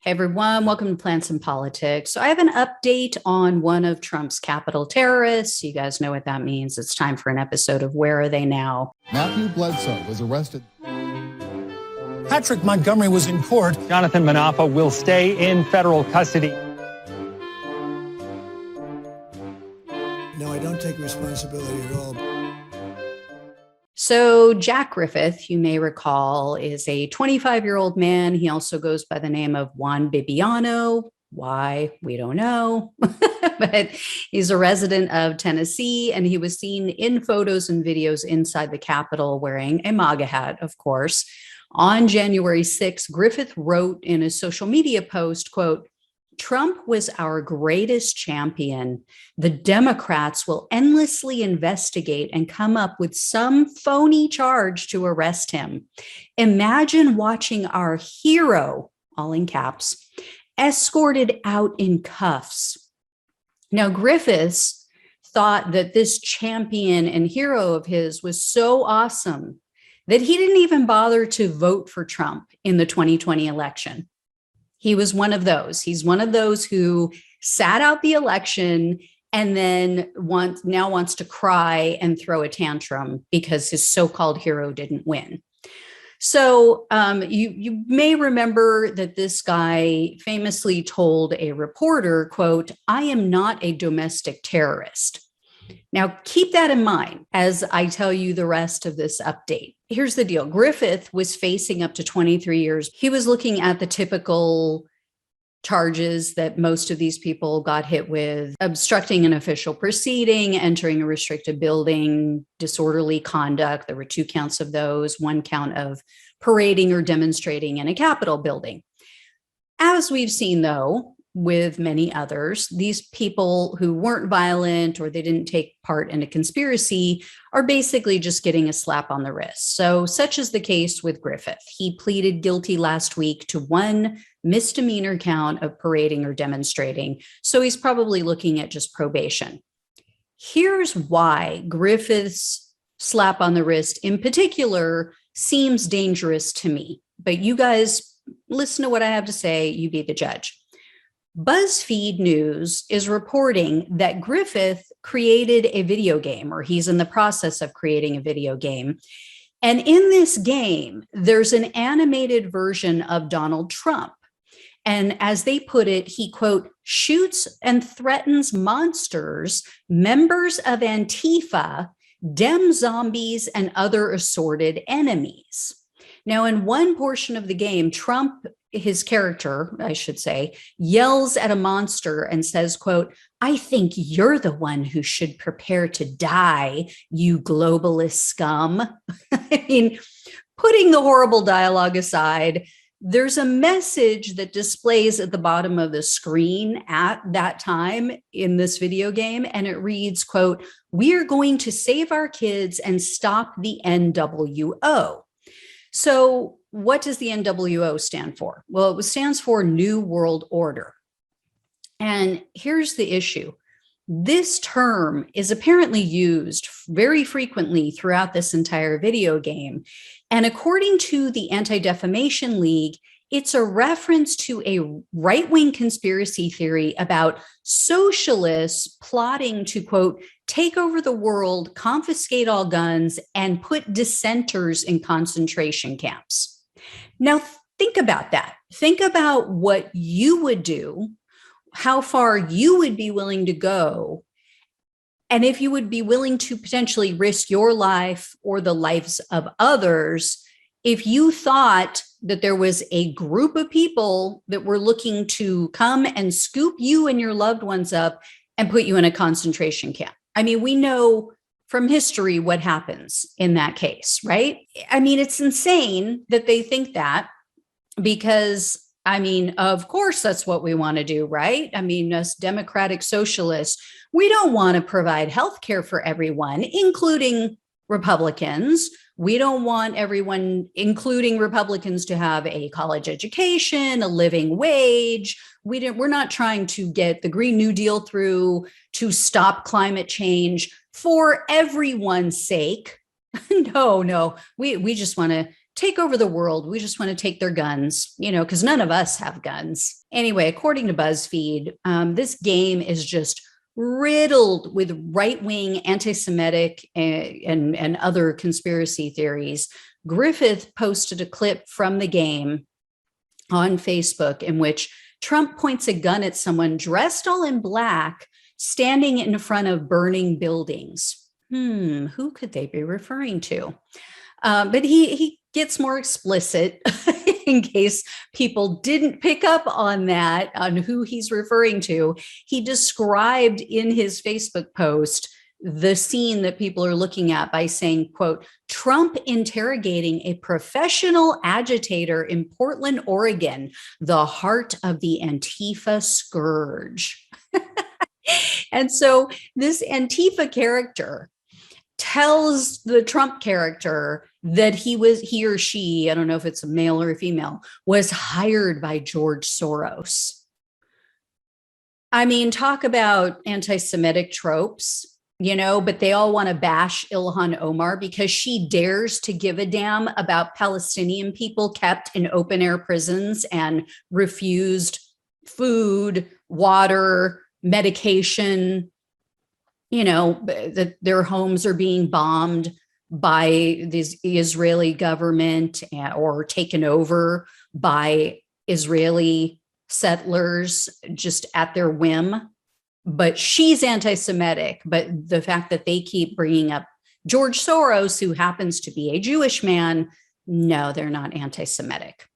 Hey everyone, welcome to Plants and Politics. So I have an update on one of Trump's capital terrorists. You guys know what that means. It's time for an episode of Where Are They Now? Matthew Bledsoe was arrested. Patrick Montgomery was in court. Jonathan Manapa will stay in federal custody. No, I don't take responsibility at all. So Jack Griffith, you may recall, is a 25-year-old man. He also goes by the name of Juan Bibiano. Why? We don't know. But he's a resident of Tennessee, and he was seen in photos and videos inside the Capitol wearing a MAGA hat, of course. On January 6th, Griffith wrote in a social media post, quote, "Trump was our greatest champion. The Democrats will endlessly investigate and come up with some phony charge to arrest him. Imagine watching our hero," all in caps, "escorted out in cuffs." Now, Griffiths thought that this champion and hero of his was so awesome that he didn't even bother to vote for Trump in the 2020 election. He was one of those. He's one of those who sat out the election and then now wants to cry and throw a tantrum because his so-called hero didn't win. So you may remember that this guy famously told a reporter, quote, "I am not a domestic terrorist." Now, keep that in mind as I tell you the rest of this update. Here's the deal. Griffith was facing up to 23 years. He was looking at the typical charges that most of these people got hit with: obstructing an official proceeding, entering a restricted building, disorderly conduct. There were 2 counts of those, 1 count of parading or demonstrating in a Capitol building. As we've seen, though, with many others, these people who weren't violent or they didn't take part in a conspiracy are basically just getting a slap on the wrist. So such is the case with Griffith. He pleaded guilty last week to 1 misdemeanor count of parading or demonstrating. So he's probably looking at just probation. Here's why Griffith's slap on the wrist in particular seems dangerous to me. But you guys listen to what I have to say. You be the judge. BuzzFeed News is reporting that Griffith created a video game, or he's in the process of creating a video game. And in this game, there's an animated version of Donald Trump. And as they put it, he, quote, "shoots and threatens monsters, members of Antifa, Dem zombies, and other assorted enemies." Now, in one portion of the game, Trump, his character, I should say, yells at a monster and says, quote, "I think you're the one who should prepare to die, you globalist scum." I mean, putting the horrible dialogue aside, there's a message that displays at the bottom of the screen at that time in this video game, and it reads, quote, "We are going to save our kids and stop the NWO." So what does the NWO stand for? Well, it stands for New World Order. And here's the issue. This term is apparently used very frequently throughout this entire video game. And according to the Anti-Defamation League, it's a reference to a right-wing conspiracy theory about socialists plotting to, quote, "take over the world, confiscate all guns, and put dissenters in concentration camps." Now, think about that. Think about what you would do, how far you would be willing to go, and if you would be willing to potentially risk your life or the lives of others if you thought that there was a group of people that were looking to come and scoop you and your loved ones up and put you in a concentration camp. I mean, we know from history what happens in that case, right? I mean, it's insane that they think that because, I mean, of course, that's what we want to do, right? I mean, us democratic socialists, we don't want to provide health care for everyone, including Republicans. We don't want everyone, including Republicans, to have a college education, a living wage. We're not trying to get the Green New Deal through to stop climate change for everyone's sake. No, we just want to take over the world. We just want to take their guns, because none of us have guns. Anyway, according to BuzzFeed, this game is just riddled with right-wing, anti-Semitic, and other conspiracy theories. Griffith posted a clip from the game on Facebook in which Trump points a gun at someone dressed all in black, standing in front of burning buildings. Who could they be referring to? But he gets more explicit in case people didn't pick up on that, on who he's referring to. He described in his Facebook post the scene that people are looking at by saying, quote, Trump interrogating a professional agitator in Portland, Oregon, the heart of the Antifa scourge. And so this Antifa character tells the Trump character that he or she, I don't know if it's a male or a female, was hired by George Soros. I mean, talk about anti-Semitic tropes, but they all want to bash Ilhan Omar because she dares to give a damn about Palestinian people kept in open air prisons and refused food, water, medication, that their homes are being bombed by the Israeli government or taken over by Israeli settlers just at their whim. But she's anti-Semitic. But the fact that they keep bringing up George Soros, who happens to be a Jewish man, no, they're not anti-Semitic.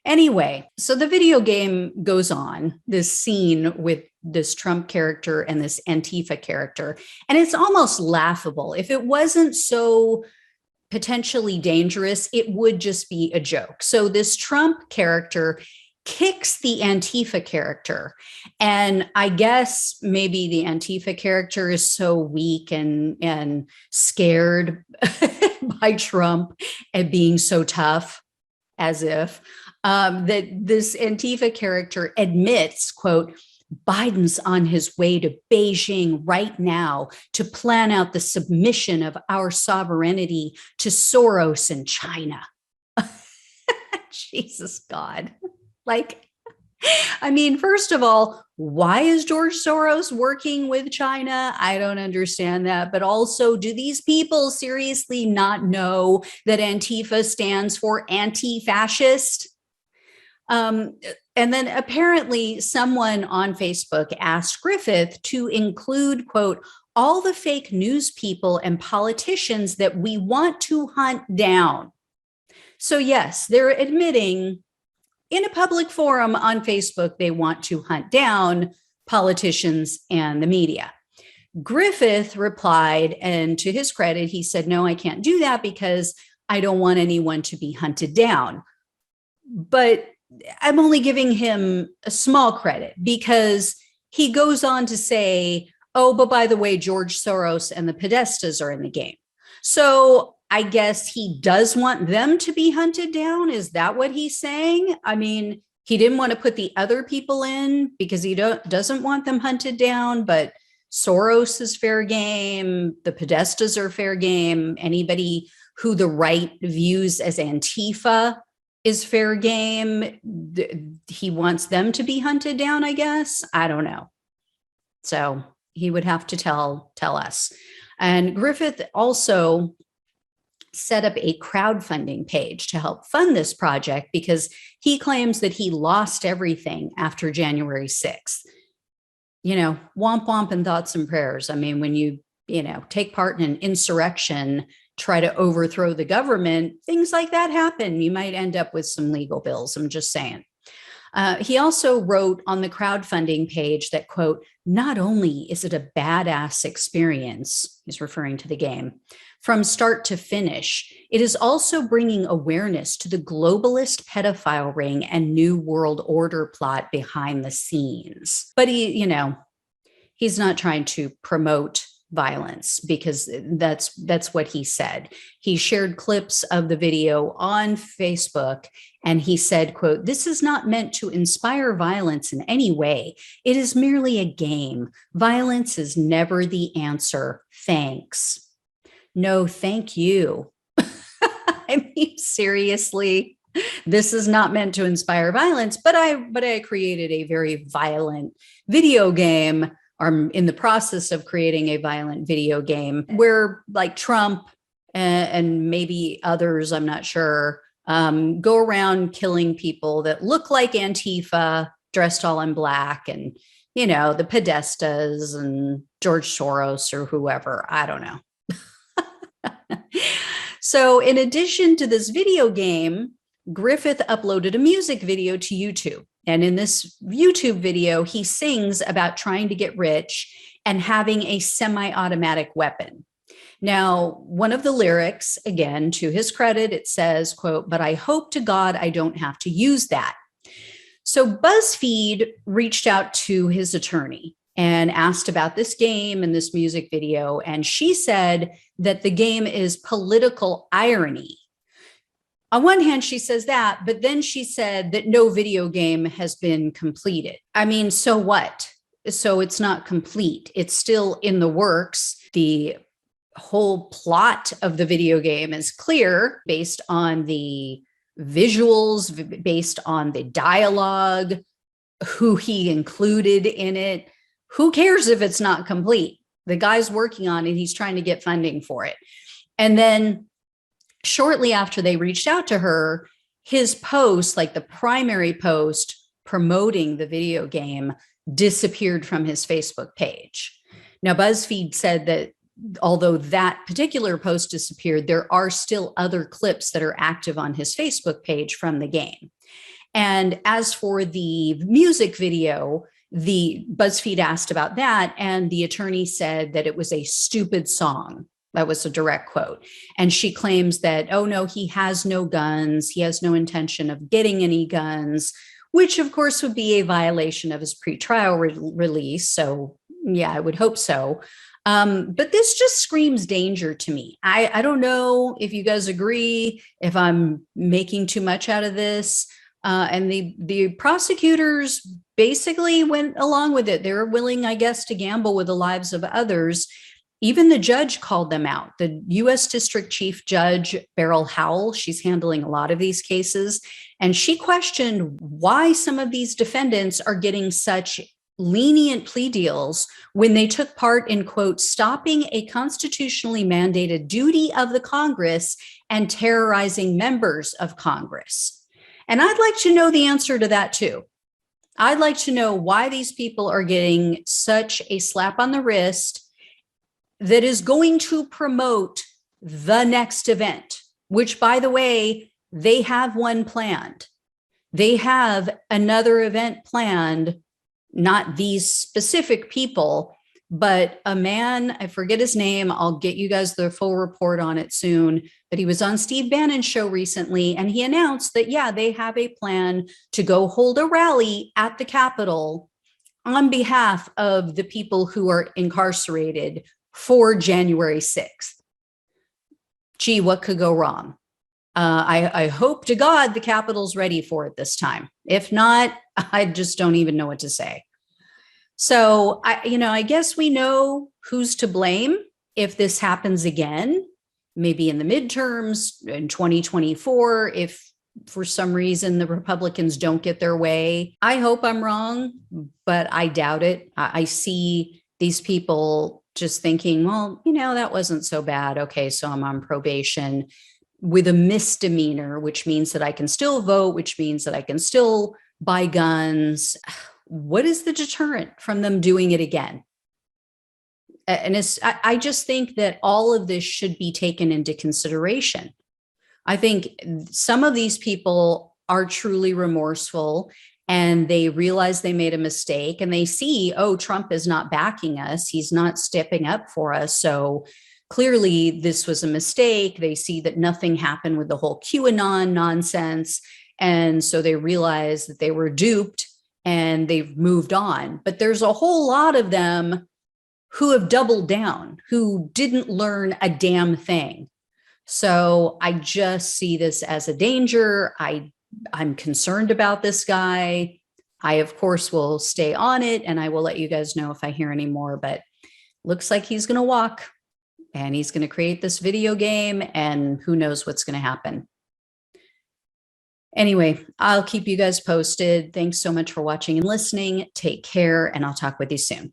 Anyway, so the video game goes on, this scene with this Trump character and this Antifa character, and it's almost laughable. If it wasn't so potentially dangerous, it would just be a joke. So this Trump character kicks the Antifa character, and I guess maybe the Antifa character is so weak and scared by Trump and being so tough, as if that this Antifa character admits, quote, Biden's on his way to Beijing right now to plan out the submission of our sovereignty to Soros and China. Jesus God. I mean, first of all, why is George Soros working with China? I don't understand that. But also, do these people seriously not know that Antifa stands for anti-fascist? And then apparently someone on Facebook asked Griffith to include, quote, all the fake news people and politicians that we want to hunt down. So yes, they're admitting in a public forum on Facebook, they want to hunt down politicians and the media. Griffith replied, and to his credit, he said, no, I can't do that because I don't want anyone to be hunted down. But I'm only giving him a small credit because he goes on to say, oh, but by the way, George Soros and the Podestas are in the game. So I guess he does want them to be hunted down. Is that what he's saying? I mean, he didn't want to put the other people in because he doesn't want them hunted down, but Soros is fair game. The Podestas are fair game. Anybody who the right views as Antifa is fair game. He wants them to be hunted down, I guess. I don't know. So he would have to tell us. And Griffith also set up a crowdfunding page to help fund this project because he claims that he lost everything after January 6th. Womp womp and thoughts and prayers. I mean, when you take part in an insurrection, try to overthrow the government, things like that happen. You might end up with some legal bills. I'm just saying. He also wrote on the crowdfunding page that, quote, not only is it a badass experience, he's referring to the game, from start to finish, it is also bringing awareness to the globalist pedophile ring and New World Order plot behind the scenes. But he's not trying to promote violence because that's what he said. He shared clips of the video on Facebook and he said, quote, this is not meant to inspire violence in any way. It is merely a game. Violence is never the answer. Thanks. No, thank you. I mean, seriously, this is not meant to inspire violence, but I created a very violent video game. I'm in the process of creating a violent video game where, like, Trump and maybe others, I'm not sure, go around killing people that look like Antifa, dressed all in black, and, you know, the Podestas and George Soros or whoever. I don't know. So in addition to this video game, Griffith uploaded a music video to YouTube. And in this YouTube video, he sings about trying to get rich and having a semi-automatic weapon. Now, one of the lyrics, again, to his credit, it says, quote, "But I hope to God I don't have to use that." So BuzzFeed reached out to his attorney and asked about this game and this music video. And she said that the game is political irony. On one hand, she says that, but then she said that no video game has been completed. I mean, so what? So it's not complete. It's still in the works. The whole plot of the video game is clear based on the visuals, based on the dialogue, who he included in it. Who cares if it's not complete? The guy's working on it. He's trying to get funding for it. And then shortly after they reached out to her, his post, like the primary post promoting the video game, disappeared from his Facebook page. Now, BuzzFeed said that although that particular post disappeared, there are still other clips that are active on his Facebook page from the game. And as for the music video, the BuzzFeed asked about that, and the attorney said that it was a stupid song. That was a direct quote. And she claims that, oh no, he has no guns. He has no intention of getting any guns, which of course would be a violation of his pretrial release. So yeah, I would hope so. But this just screams danger to me. I don't know if you guys agree, if I'm making too much out of this. And the prosecutors basically went along with it. They were willing, I guess, to gamble with the lives of others. Even the judge called them out. The U.S. District Chief Judge Beryl Howell, she's handling a lot of these cases, and she questioned why some of these defendants are getting such lenient plea deals when they took part in, quote, stopping a constitutionally mandated duty of the Congress and terrorizing members of Congress. And I'd like to know the answer to that too. I'd like to know why these people are getting such a slap on the wrist that is going to promote the next event, which, by the way, they have one planned. They have another event planned, not these specific people, but a man, I forget his name. I'll get you guys the full report on it soon, but he was on Steve Bannon's show recently, and he announced that, yeah, they have a plan to go hold a rally at the Capitol on behalf of the people who are incarcerated for January 6th. Gee, what could go wrong? I hope to God the Capitol's ready for it this time. If not, I just don't even know what to say. So, I guess we know who's to blame if this happens again, maybe in the midterms in 2024, if for some reason the Republicans don't get their way. I hope I'm wrong, but I doubt it. I see these people just thinking, well, that wasn't so bad. Okay, so I'm on probation with a misdemeanor, which means that I can still vote, which means that I can still buy guns. What is the deterrent from them doing it again? And I just think that all of this should be taken into consideration. I think some of these people are truly remorseful, and they realize they made a mistake, and they see, oh, Trump is not backing us. He's not stepping up for us. So clearly this was a mistake. They see that nothing happened with the whole QAnon nonsense. And so they realize that they were duped and they've moved on. But there's a whole lot of them who have doubled down, who didn't learn a damn thing. So I just see this as a danger. I'm concerned about this guy. I, of course, will stay on it, and I will let you guys know if I hear any more, but looks like he's going to walk. and he's going to create this video game, and who knows what's going to happen. Anyway, I'll keep you guys posted. Thanks so much for watching and listening. Take care, and I'll talk with you soon.